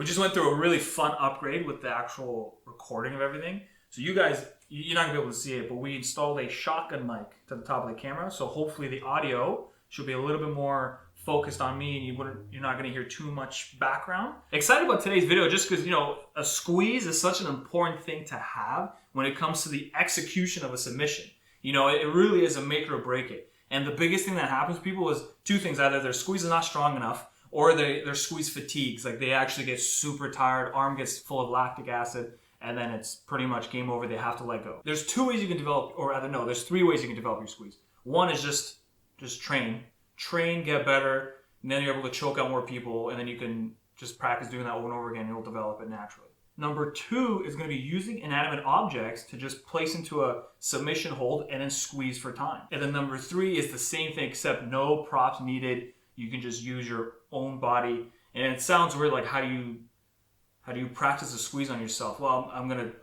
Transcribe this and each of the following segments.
We just went through a really fun upgrade with the actual recording of everything. So you guys, you're not going to be able to see it, but we installed a shotgun mic to the top of the camera. So hopefully the audio should be a little bit more focused on me and you're not going to hear too much background. Excited about today's video just because, a squeeze is such an important thing to have when it comes to the execution of a submission. It really is a make or break it. And the biggest thing that happens to people is two things. Either their squeeze is not strong enough or their squeeze fatigues. Like they actually get super tired, arm gets full of lactic acid, and then it's pretty much game over. They have to let go. There's two ways you can develop, or rather no, there's three ways you can develop your squeeze. One is just train, get better, and then you're able to choke out more people, and then you can just practice doing that over and over again, and you'll develop it naturally. Number two is going to be using inanimate objects to just place into a submission hold and then squeeze for time. And then number three is the same thing except no props needed. You can just use your own body. And it sounds weird, like how do you practice a squeeze on yourself? Well,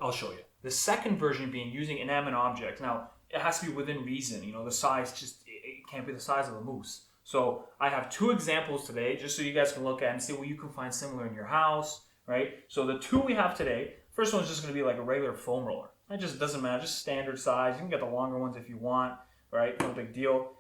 I'll show you. The second version being using inanimate objects. Now, it has to be within reason. The size it can't be the size of a moose. So I have two examples today, just so you guys can look at and see what you can find similar in your house, right? So the two we have today, first one's just going to be like a regular foam roller. It just doesn't matter, just standard size. You can get the longer ones if you want, right? No big deal.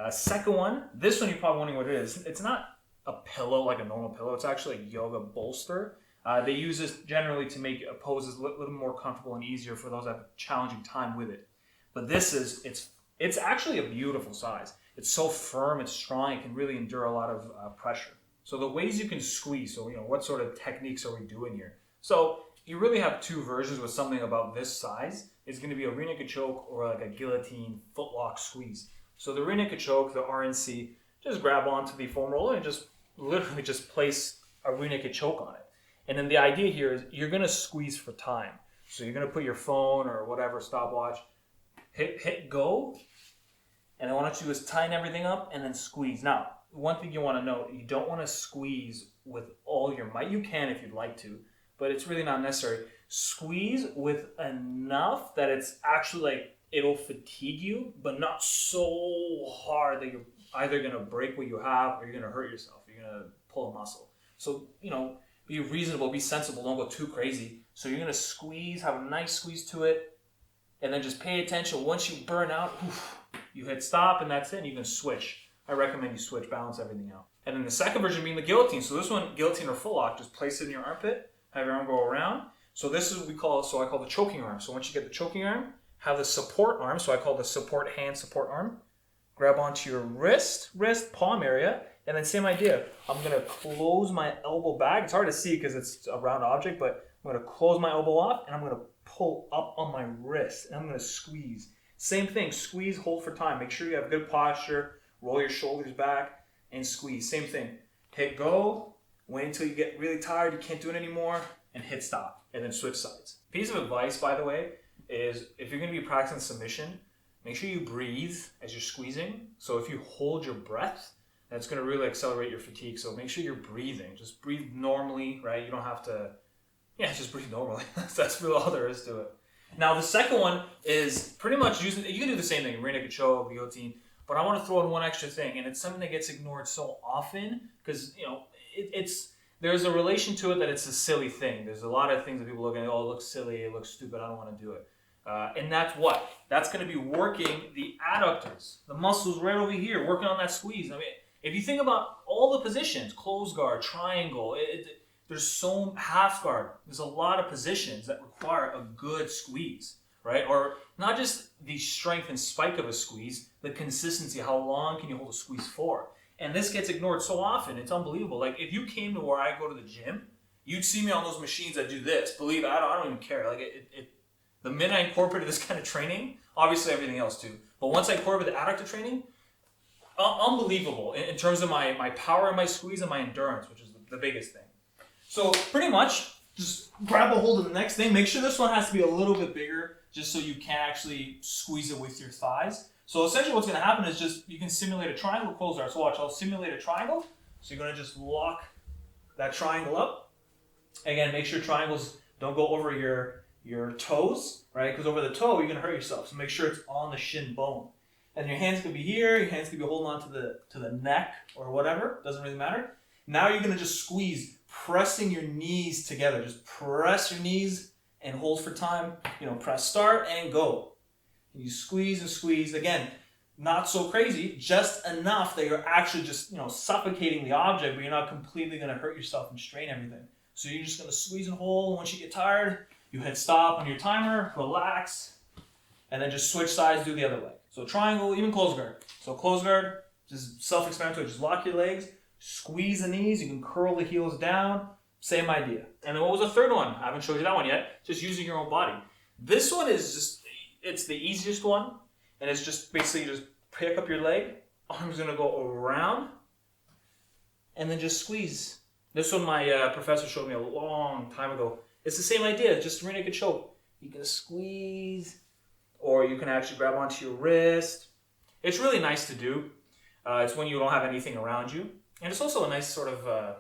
Second one, this one you're probably wondering what it is. It's not a pillow like a normal pillow. It's actually a yoga bolster. They use this generally to make poses a little more comfortable and easier for those that have a challenging time with it. But it's actually a beautiful size. It's so firm, it's strong, it can really endure a lot of pressure. So the ways you can squeeze, so what sort of techniques are we doing here? So you really have two versions with something about this size. It's going to be a rear naked choke or like a guillotine footlock squeeze. So the rear naked choke, the RNC, just grab onto the foam roller and just literally just place a rear naked choke on it. And then the idea here is you're going to squeeze for time. So you're going to put your phone or whatever stopwatch, hit go, and then what I want you to do is tighten everything up and then squeeze. Now, one thing you want to know, you don't want to squeeze with all your might. You can if you'd like to, but it's really not necessary. Squeeze with enough that it's actually like it'll fatigue you, but not so hard that you're either going to break what you have or you're going to hurt yourself. You're going to pull a muscle. So, be reasonable, be sensible, don't go too crazy. So you're going to squeeze, have a nice squeeze to it, and then just pay attention. Once you burn out, you hit stop and that's it, and you can switch. I recommend you switch, balance everything out. And then the second version being the guillotine. So this one, guillotine or full lock, just place it in your armpit, have your arm go around. So this is what I call the choking arm. So once you get the choking arm, have the support arm. So I call the support hand, support arm. Grab onto your wrist, palm area, and then same idea. I'm going to close my elbow back. It's hard to see because it's a round object, but I'm going to close my elbow off and I'm going to pull up on my wrist and I'm going to squeeze. Same thing, squeeze, hold for time. Make sure you have good posture, roll your shoulders back and squeeze. Same thing, hit go, wait until you get really tired, you can't do it anymore, and hit stop, and then switch sides. Piece of advice, by the way, is if you're going to be practicing submission, make sure you breathe as you're squeezing. So if you hold your breath, that's going to really accelerate your fatigue. So make sure you're breathing. Just breathe normally, right? You don't have to, just breathe normally. That's really all there is to it. Now the second one is pretty much you can do the same thing, rear naked choke, guillotine, but I want to throw in one extra thing, and it's something that gets ignored so often because, there's a relation to it that it's a silly thing. There's a lot of things that people look at, it looks silly, it looks stupid, I don't want to do it. And that's what? That's going to be working the adductors, the muscles right over here, working on that squeeze. I mean, if you think about all the positions, closed guard, triangle, there's so half guard. There's a lot of positions that require a good squeeze, right? Or not just the strength and spike of a squeeze, the consistency, how long can you hold a squeeze for? And this gets ignored so often, it's unbelievable. Like if you came to where I go to the gym, you'd see me on those machines that do this. Believe it, I don't even care. Like the minute I incorporated this kind of training, obviously everything else too, but once I incorporated the adductor training, unbelievable in terms of my power and my squeeze and my endurance, which is the biggest thing. So pretty much, just grab a hold of the next thing. Make sure this one has to be a little bit bigger just so you can actually squeeze it with your thighs. So essentially what's going to happen is just you can simulate a triangle closed arm. So watch, I'll simulate a triangle. So you're going to just lock that triangle up. Again, make sure triangles don't go over your toes, right? Because over the toe, you're going to hurt yourself. So make sure it's on the shin bone. And your hands could be here, your hands could be holding on to the neck or whatever, doesn't really matter. Now you're going to just squeeze pressing your knees together. Just press your knees and hold for time. You know, press start and go. You squeeze and squeeze. Again, not so crazy, just enough that you're actually just, you know, suffocating the object, but you're not completely going to hurt yourself and strain everything. So you're just going to squeeze and hold. Once you get tired, you hit stop on your timer, relax, and then just switch sides, do the other leg. So triangle, even close guard. So close guard, just self-explanatory. Just lock your legs, squeeze the knees. You can curl the heels down. Same idea. And then what was the third one? I haven't showed you that one yet. Just using your own body. This one is just, it's the easiest one. And it's just basically just pick up your leg. Arm's going to go around. And then just squeeze. This one my professor showed me a long time ago. It's the same idea, just rear naked choke. You can squeeze, or you can actually grab onto your wrist. It's really nice to do. It's when you don't have anything around you. And it's also a nice sort of,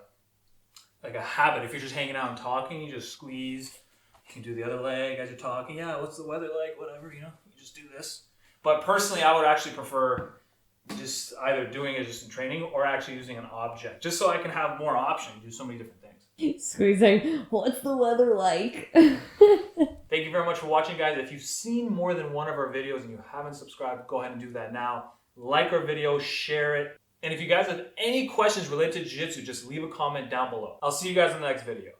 like a habit. If you're just hanging out and talking, you just squeeze. You can do the other leg as you're talking. Yeah, what's the weather like? Whatever, you know, you just do this. But personally, I would actually prefer just either doing it just in training or actually using an object, just so I can have more options, do so many different things. Squeezing. What's the weather like? Thank you very much for watching, guys. If you've seen more than one of our videos and you haven't subscribed, go ahead and do that now. Like our video, share it. And if you guys have any questions related to Jiu-Jitsu, just leave a comment down below. I'll see you guys in the next video.